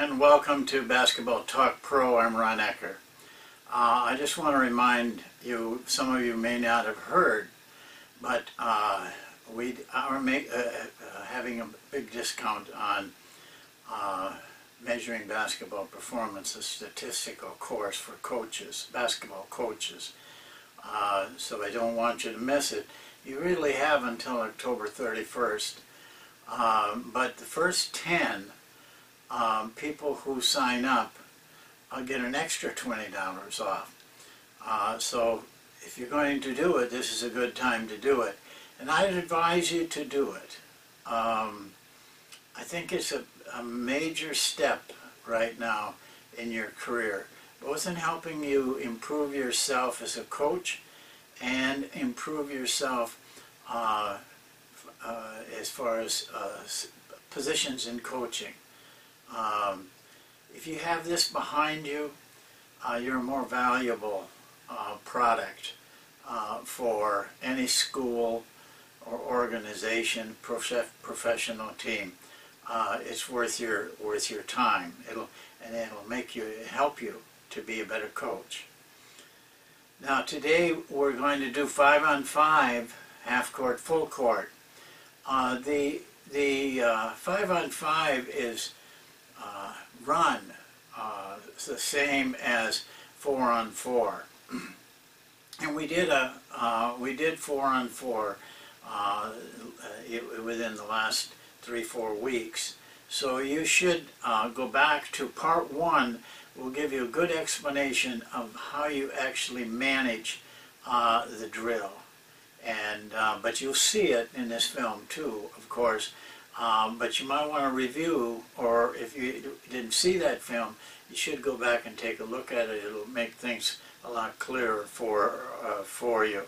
and welcome to Basketball Talk Pro. I'm Ron Ecker. I just want to remind you, some of you may not have heard, but we are having a big discount on measuring basketball performance, a statistical course for coaches, basketball coaches. So I don't want you to miss it. You really have until October 31st. But the first 10 people who sign up get an extra $20 off. So if you're going to do it, this is a good time to do it. And I'd advise you to do it. I think it's a major step right now in your career, both in helping you improve yourself as a coach and improve yourself as far as positions in coaching. If you have this behind you, you're a more valuable product for any school or organization, professional team. It's worth your time. It'll help you to be a better coach. Now today we're going to do 5-on-5, half court, full court. The 5-on-5 is run, the same as 4-on-4, and we did 4-on-4 within the last 3-4 weeks. So you should go back to part 1. We'll give you a good explanation of how you actually manage the drill. And but you'll see it in this film too, of course. But you might want to review, or if you didn't see that film, you should go back and take a look at it. It'll make things a lot clearer for you.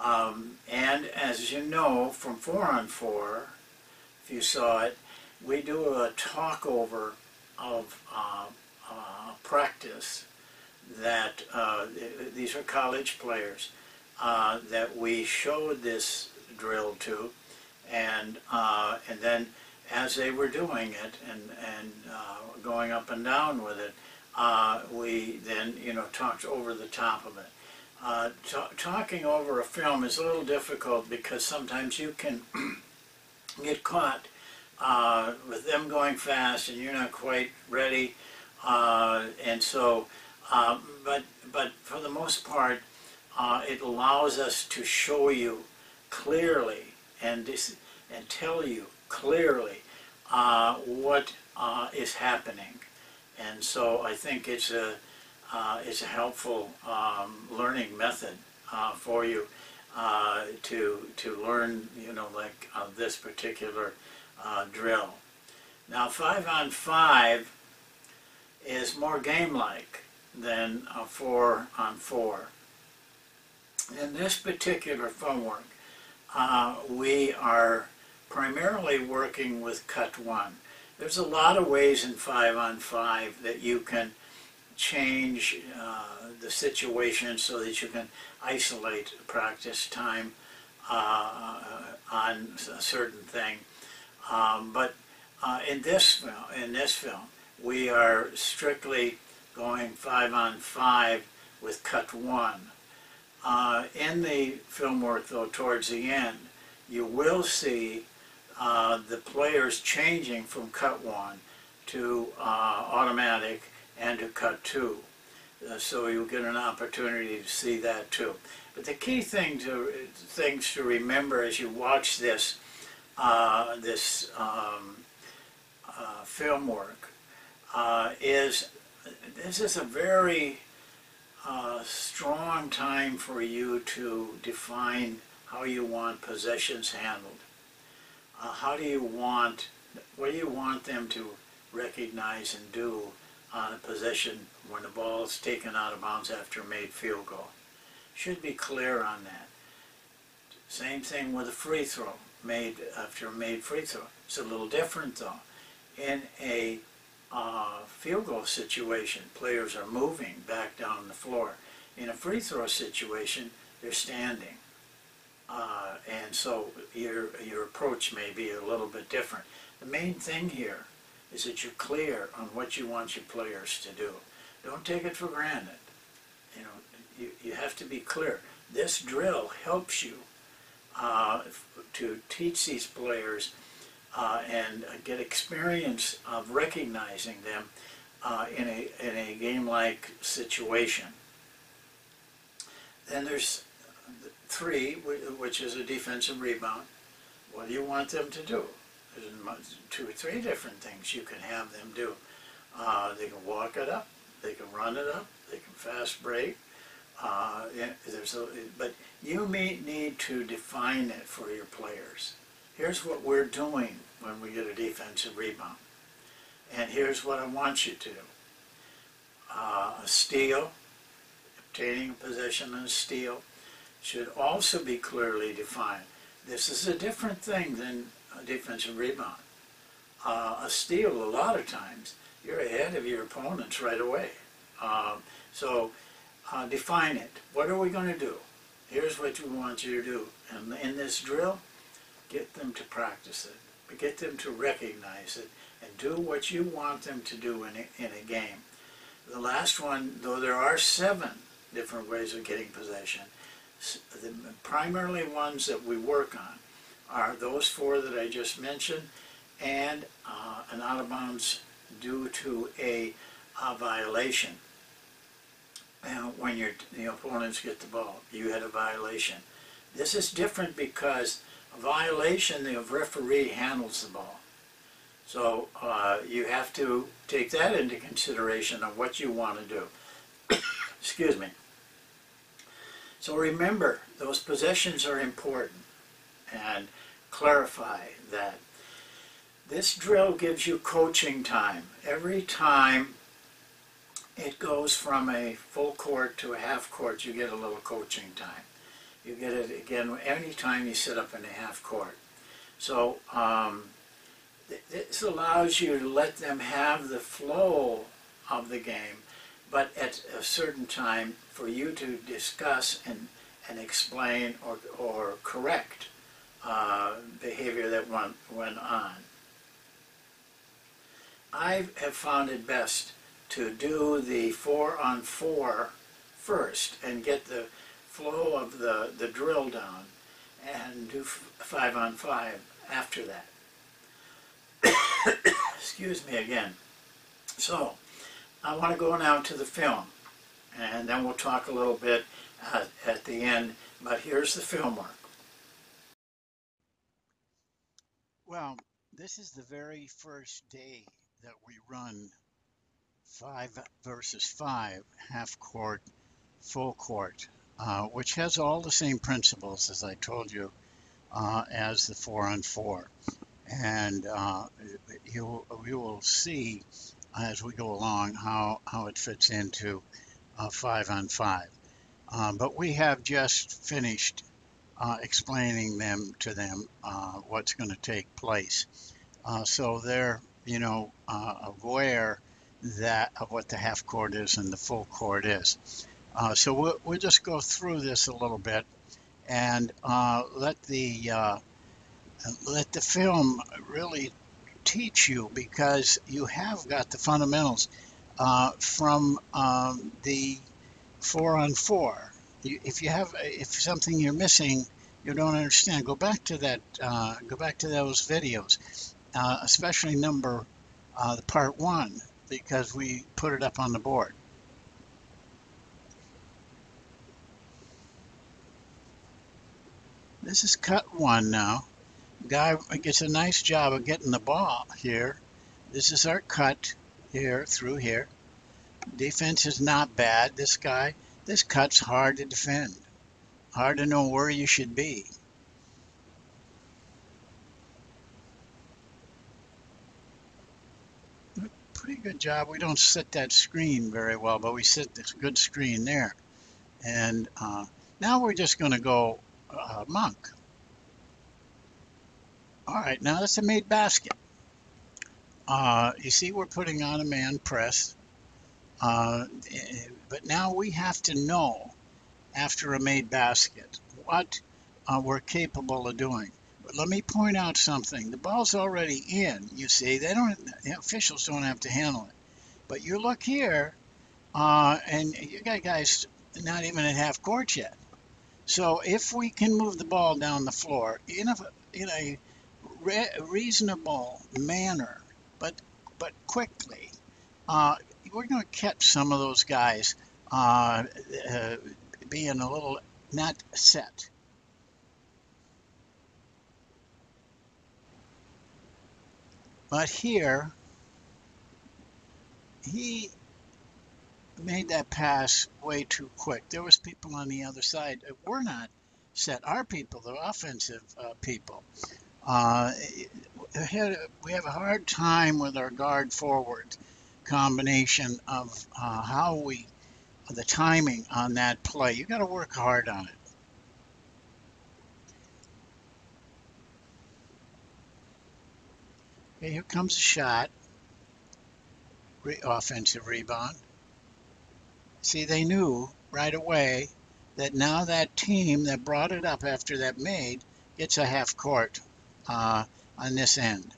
And as you know, from 4-on-4, if you saw it, we do a talk over of practice that these are college players that we showed this drill to, and then as they were doing it and going up and down with it, we then talked over the top of it. Talking over a film is a little difficult because sometimes you can get caught with them going fast and you're not quite ready, and so but for the most part it allows us to show you clearly and tell you clearly what is happening, and so I think it's a helpful learning method for you to learn, like this particular drill. Now 5-on-5 is more game-like than 4-on-4. In this particular filmwork, we are primarily working with cut 1. There's a lot of ways in 5-on-5 that you can change the situation so that you can isolate practice time on a certain thing. But in this film, we are strictly going 5-on-5 with cut 1. In the film work, though, towards the end, you will see the players changing from cut 1 to automatic and to cut 2. So you'll get an opportunity to see that too. But the key things to remember as you watch this film work is this is a very strong time for you to define how you want possessions handled. What do you want them to recognize and do on a possession when the ball is taken out of bounds after a made field goal? Should be clear on that. Same thing with a free throw, made after a made free throw. It's a little different though. In a field goal situation, players are moving back down the floor. In a free throw situation, they're standing. And so your approach may be a little bit different. The main thing here is that you're clear on what you want your players to do. Don't take it for granted. You know, you have to be clear. This drill helps you to teach these players and get experience of recognizing them in a game-like situation. Then there's 3, which is a defensive rebound. What do you want them to do? There's 2 or 3 different things you can have them do. They can walk it up, they can run it up, they can fast break. But you may need to define it for your players. Here's what we're doing when we get a defensive rebound. And here's what I want you to do. A steal, obtaining a possession and a steal, should also be clearly defined. This is a different thing than a defensive rebound. A steal, a lot of times, you're ahead of your opponents right away. Define it. What are we going to do? Here's what we want you to do. And in this drill, get them to practice it. Get them to recognize it and do what you want them to do in a game. The last one, though there are 7 different ways of getting possession, the primarily ones that we work on are those 4 that I just mentioned, and an out of bounds due to a violation. When the opponents get the ball, you had a violation. This is different because a violation, the referee handles the ball. So you have to take that into consideration of what you want to do. Excuse me. So remember, those possessions are important, and clarify that. This drill gives you coaching time. Every time it goes from a full court to a half court, you get a little coaching time. You get it again anytime you sit up in a half court. So this allows you to let them have the flow of the game, but at a certain time for you to discuss and explain or correct behavior that went on. I have found it best to do the 4-on-4 first and get the flow of the drill down, and do 5-on-5 after that. Excuse me again. So I want to go now to the film, and then we'll talk a little bit at the end, but here's the film work. Well, this is the very first day that we run 5 versus 5, half court, full court, which has all the same principles, as I told you, as the 4-on-4. And you will see as we go along how it fits into 5-on-5. But we have just finished explaining to them what's going to take place. So they're, aware of what the half court is and the full court is. So we'll just go through this a little bit and let the film really teach you, because you have got the fundamentals from the 4-on-4. If something you're missing, you don't understand, go back to that. Go back to those videos, especially the part 1, because we put it up on the board. This is cut 1 now. Guy gets a nice job of getting the ball here. This is our cut here, through here. Defense is not bad. This cut's hard to defend. Hard to know where you should be. Pretty good job. We don't set that screen very well, but we set this good screen there. And now we're just going to go monk. All right, now that's a made basket. You see we're putting on a man press. But now we have to know, after a made basket, what we're capable of doing. But let me point out something. The ball's already in, you see. The officials don't have to handle it. But you look here, and you got guys not even at half court yet. So if we can move the ball down the floor in a reasonable manner, but quickly, we're going to catch some of those guys being a little not set. But here, he made that pass way too quick. There was people on the other side that were not set. Our people, the offensive people, we have a hard time with our guard forward combination of the timing on that play. You got to work hard on it. Okay, here comes a shot. Offensive rebound. See, they knew right away that now that team that brought it up after that made gets a half court on this end.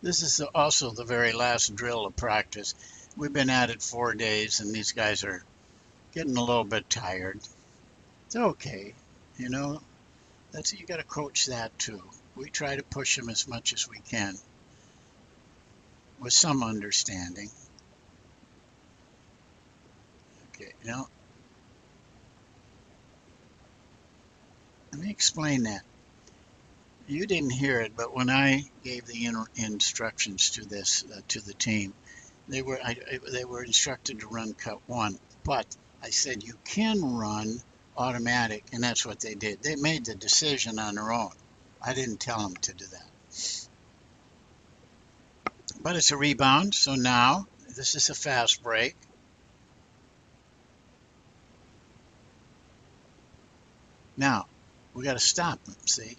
This is also the very last drill of practice. We've been at it 4 days, and these guys are getting a little bit tired. It's okay, you know. You got to coach that too. We try to push them as much as we can, with some understanding. Okay, now let me explain that. You didn't hear it, but when I gave the instructions to the team, they were instructed to run cut one, but I said you can run automatic, and that's what they did. They made the decision on their own. I didn't tell them to do that. But it's a rebound, so now this is a fast break. Now we got to stop them. See,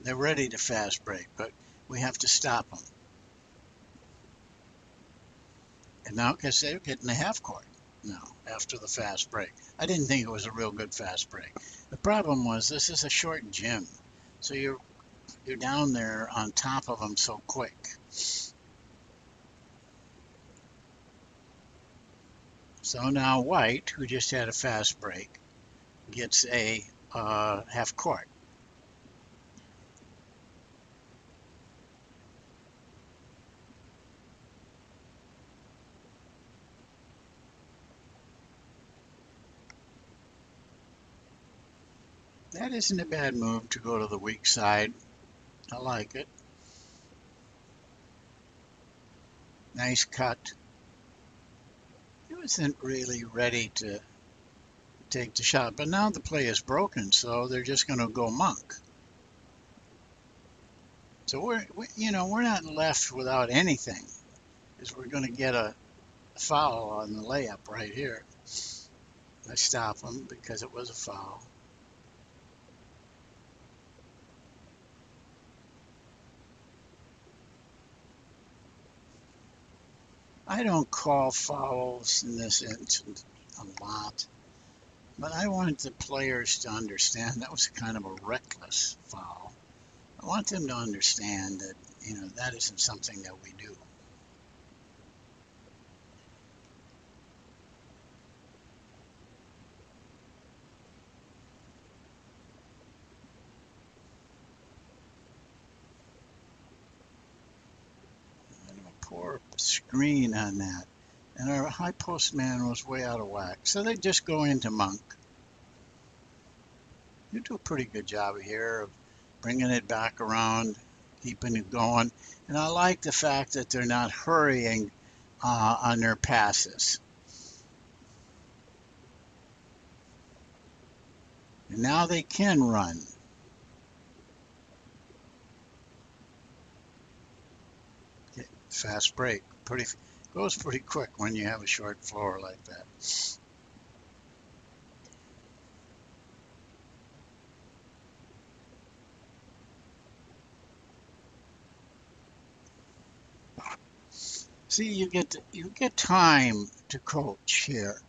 they're ready to fast break, but we have to stop them. And now, because they're getting the half court now after the fast break. I didn't think it was a real good fast break. The problem was this is a short gym, so you're down there on top of them so quick. So now White, who just had a fast break, gets a half court. That isn't a bad move to go to the weak side. I like it. Nice cut. He wasn't really ready to take the shot, but now the play is broken, so they're just going to go Monk. So we're not left without anything, because we're going to get a foul on the layup right here. I stop him because it was a foul. I don't call fouls in this instance a lot, but I want the players to understand that was kind of a reckless foul. I want them to understand that, that isn't something that we do. And a poor screen on that. And our high post man was way out of whack. So they just go into Monk. You do a pretty good job here of bringing it back around, keeping it going. And I like the fact that they're not hurrying on their passes. And now they can run. Okay, fast break. Goes pretty quick when you have a short floor like that. See, you get time to coach here.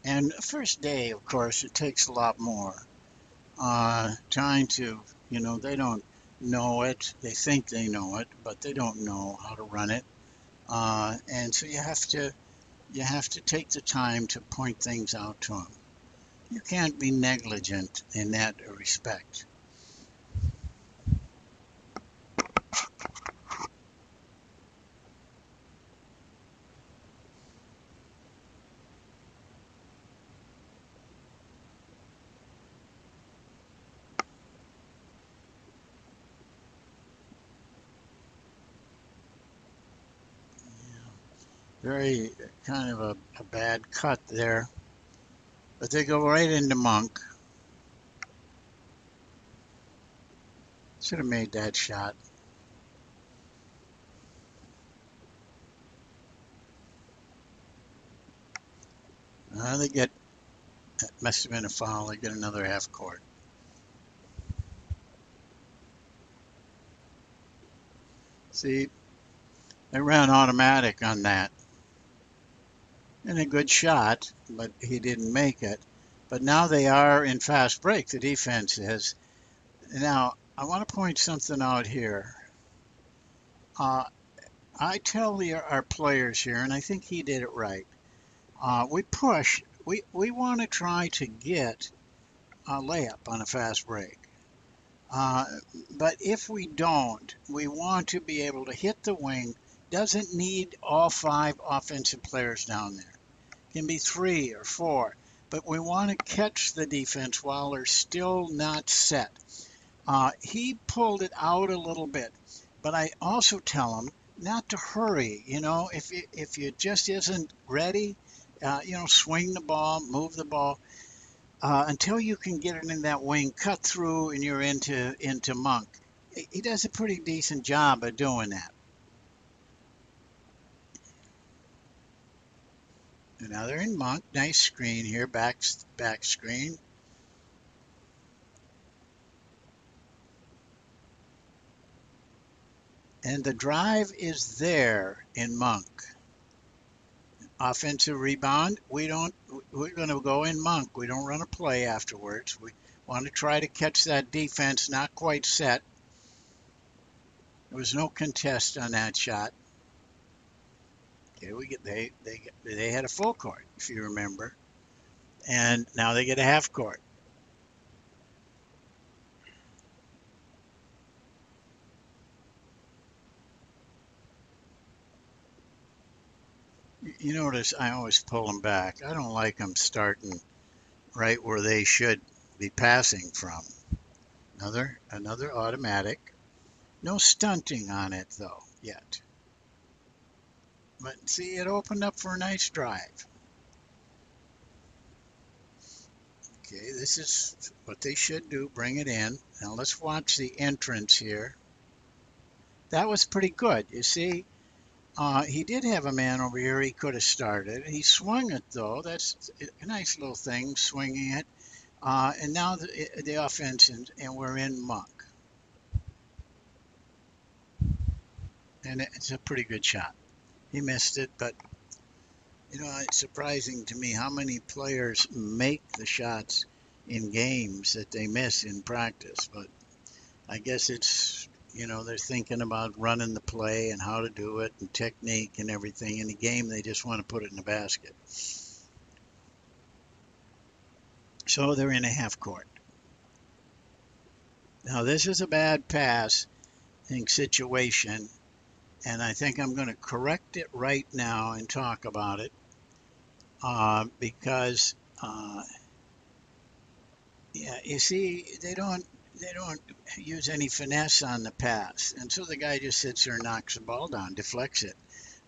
And first day, of course, it takes a lot more. Trying to, they don't know it. They think they know it, but they don't know how to run it. And so you have to take the time to point things out to them. You can't be negligent in that respect. Very kind of a bad cut there. But they go right into Monk. Should have made that shot. They get, that must have been a foul. They get another half court. See, they ran automatic on that. And a good shot, but he didn't make it. But now they are in fast break, the defense is. Now, I want to point something out here. Uh, I tell our players here, and I think he did it right. We push. We want to try to get a layup on a fast break. Uh, but if we don't, we want to be able to hit the wing. Doesn't need all 5 offensive players down there. Can be 3 or 4. But we want to catch the defense while they're still not set. He pulled it out a little bit, but I also tell him not to hurry. If you just isn't ready, swing the ball, move the ball until you can get it in that wing, cut through, and you're into Monk. He does a pretty decent job of doing that. And now they're in Monk. Nice screen here, back screen. And the drive is there in Monk. Offensive rebound, we're going to go in Monk. We don't run a play afterwards. We want to try to catch that defense not quite set. There was no contest on that shot. Okay, they had a full court, if you remember. And now they get a half court. You notice I always pull them back. I don't like them starting right where they should be passing from. Another automatic. No stunting on it though yet. But see, it opened up for a nice drive. Okay, this is what they should do. Bring it in. Now let's watch the entrance here. That was pretty good. You see, he did have a man over here he could have started. He swung it though. That's a nice little thing, swinging it. And now the offense, and we're in Monk. And it's a pretty good shot. He missed it, but it's surprising to me how many players make the shots in games that they miss in practice. But I guess it's, they're thinking about running the play and how to do it and technique and everything. In the game, they just want to put it in the basket. So they're in a half court. Now, this is a bad passing situation, and I think I'm going to correct it right now and talk about it because, you see, they don't use any finesse on the pass, and so the guy just sits there and knocks the ball down, deflects it.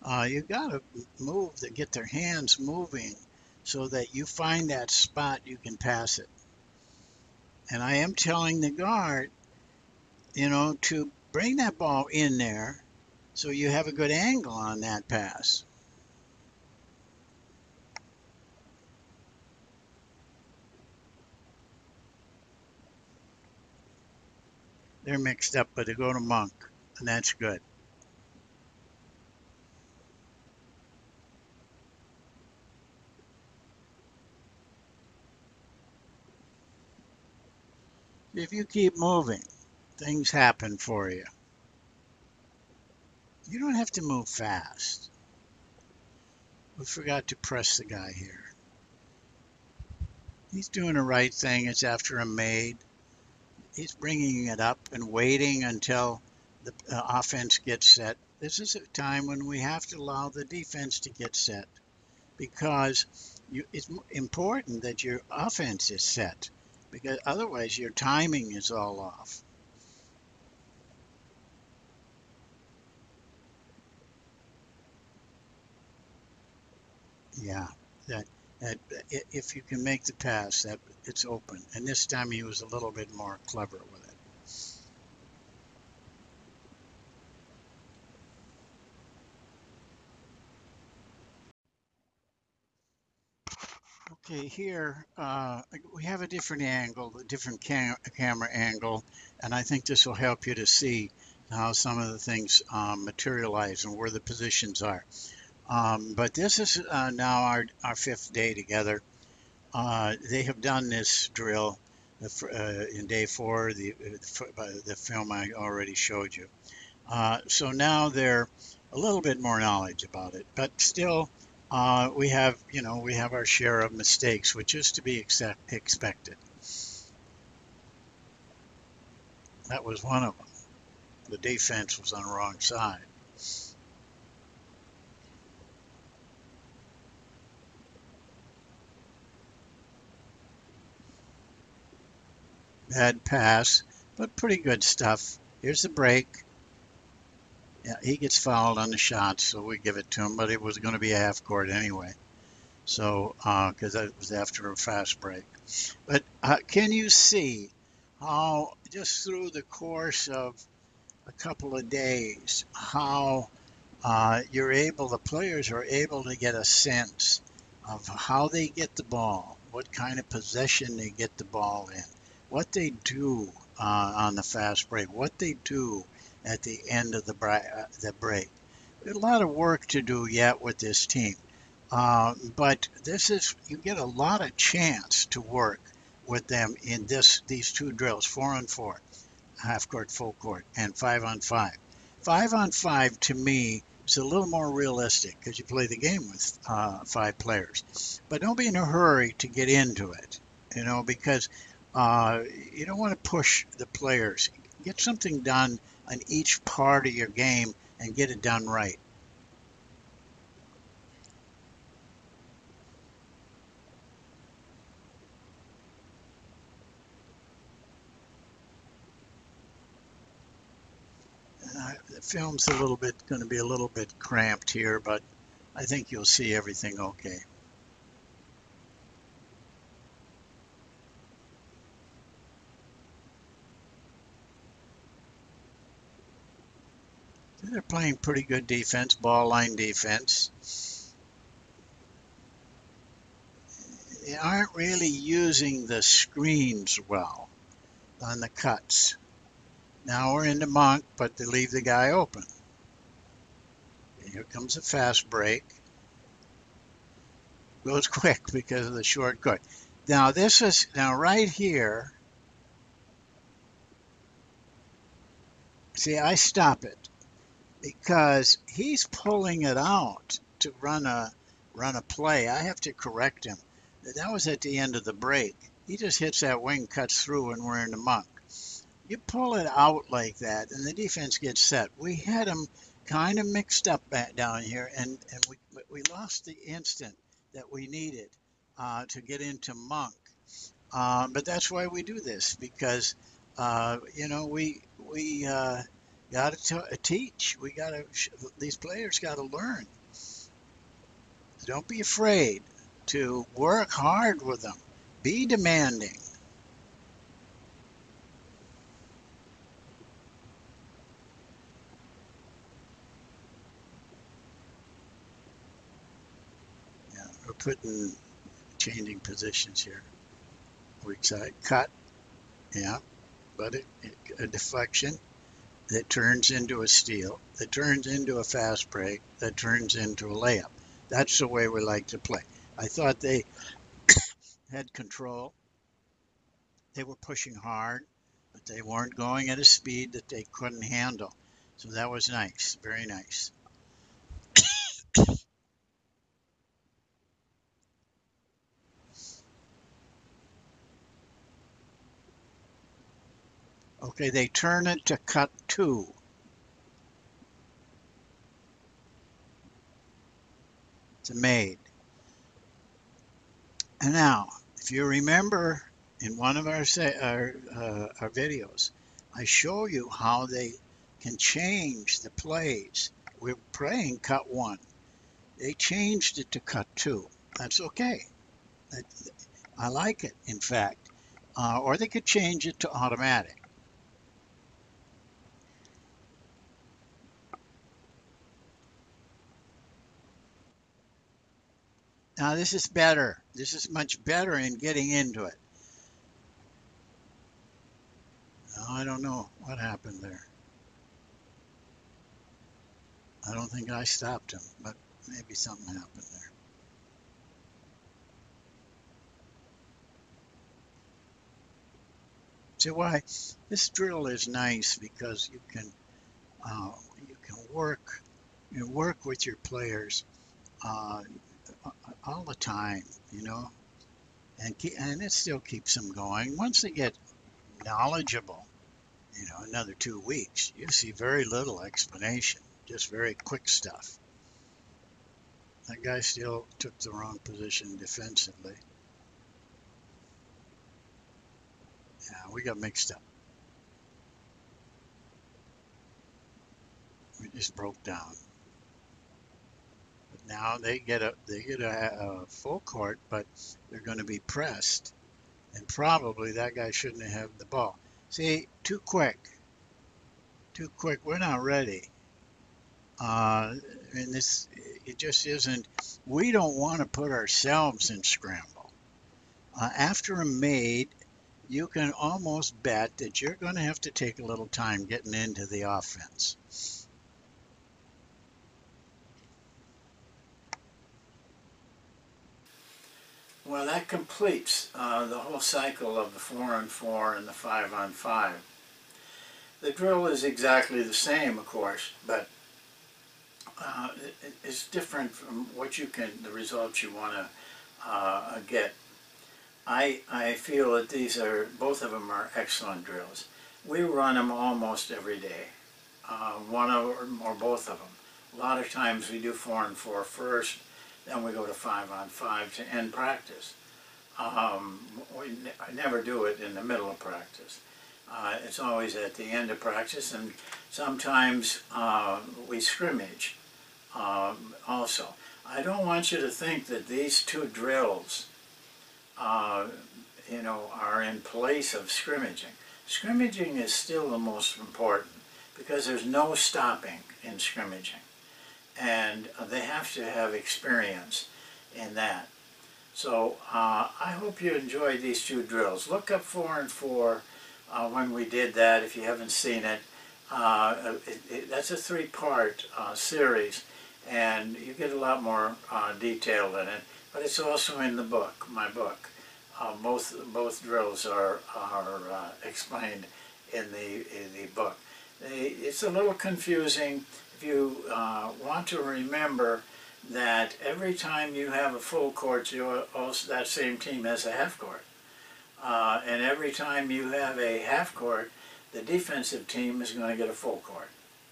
You got to move to get their hands moving so that you find that spot you can pass it. And I am telling the guard, to bring that ball in there so you have a good angle on that pass. They're mixed up, but they go to Monk, and that's good. If you keep moving, things happen for you. You don't have to move fast. We forgot to press the guy here. He's doing the right thing. It's after a made. He's bringing it up and waiting until the offense gets set. This is a time when we have to allow the defense to get set because it's important that your offense is set because otherwise your timing is all off. Yeah, that, that if you can make the pass, that it's open. And this time he was a little bit more clever with it. Okay, here we have a different angle, a different camera angle, and I think this will help you to see how some of the things materialize and where the positions are. But this is now our fifth day together. They have done this drill in day four, the film I already showed you. So now they're a little bit more knowledge about it, but still we have, we have our share of mistakes, which is to be expected. That was one of them. The defense was on the wrong side. Bad pass, but pretty good stuff. Here's the break. Yeah, he gets fouled on the shot, so we give it to him, but it was going to be a half court anyway. So, because that was after a fast break. But can you see how just through the course of a couple of days, how the players are able to get a sense of how they get the ball, what kind of possession they get the ball in, what they do on the fast break, what they do at the end of the break. There's a lot of work to do yet with this team. But you get a lot of chance to work with them in these two drills, 4-on-4, half court, full court, and 5-on-5. 5-on-5 to me is a little more realistic because you play the game with 5 players. But don't be in a hurry to get into it, because you don't want to push the players. Get something done on each part of your game and get it done right. The film's going to be a little bit cramped here, but I think you'll see everything okay. They're playing pretty good defense, ball line defense. They aren't really using the screens well on the cuts. Now we're into Monk, but they leave the guy open. Here comes a fast break. Goes quick because of the short court. Now right here. See, I stop it because he's pulling it out to run a play. I have to correct him. That was at the end of the break. He just hits that wing, cuts through, and we're in the Monk. You pull it out like that, and the defense gets set. We had them kind of mixed up back down here, and we lost the instant that we needed to get into Monk. But that's why we do this, because we got to teach. These players got to learn. Don't be afraid to work hard with them. Be demanding. Yeah, we're changing positions here. Weak side cut. Yeah, but a deflection that turns into a steal, that turns into a fast break, that turns into a layup. That's the way we like to play. I thought they had control. They were pushing hard. but they weren't going at a speed that they couldn't handle. So that was nice, very nice. Okay, they turn it to cut 2. It's a maid. And now, if you remember in one of our videos, I show you how they can change the plays. We're playing cut 1. They changed it to cut 2. That's okay. I like it, in fact. Or they could change it to automatic. Now this is better. This is much better in getting into it. Now, I don't know what happened there. I don't think I stopped him, but maybe something happened there. See why this drill is nice because uh, you can work with your players uh, all the time, and it still keeps them going. Once they get knowledgeable, another 2 weeks, you see very little explanation, just very quick stuff. That guy still took the wrong position defensively. Yeah, we got mixed up. We just broke down. But now they get a full court, but they're going to be pressed, and probably that guy shouldn't have the ball. See, too quick. We're not ready. And it just isn't. We don't want to put ourselves in scramble. After a maid, you can almost bet that you're going to have to take a little time getting into the offense. Well, that completes the whole cycle of the 4-on-4 and the 5-on-5. The drill is exactly the same, of course, but it's different from the results you want to get. I feel that both of them are excellent drills. We run them almost every day, one or both of them. A lot of times we do 4-on-4 first, then we go to 5-on-5 to end practice. I never do it in the middle of practice. It's always at the end of practice, and sometimes we scrimmage also. I don't want you to think that these 2 drills are in place of scrimmaging. Scrimmaging is still the most important because there's no stopping in scrimmaging, and they have to have experience in that. So I hope you enjoyed these 2 drills. Look up 4-on-4 when we did that if you haven't seen it. That's a 3-part series, and you get a lot more detail in it, but it's also in the book, my book. Both drills are explained in the book. It's a little confusing if you want to remember that every time you have a full court, that same team has a half court. And every time you have a half court, the defensive team is going to get a full court.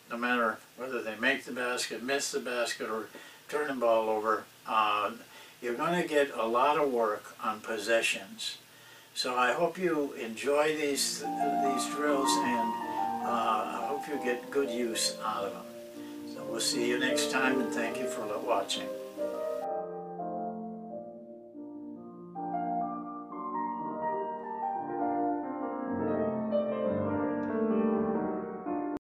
No matter whether they make the basket, miss the basket, or turn the ball over, you're going to get a lot of work on possessions. So I hope you enjoy these drills, and I hope you get good use out of them. So we'll see you next time, and thank you for watching.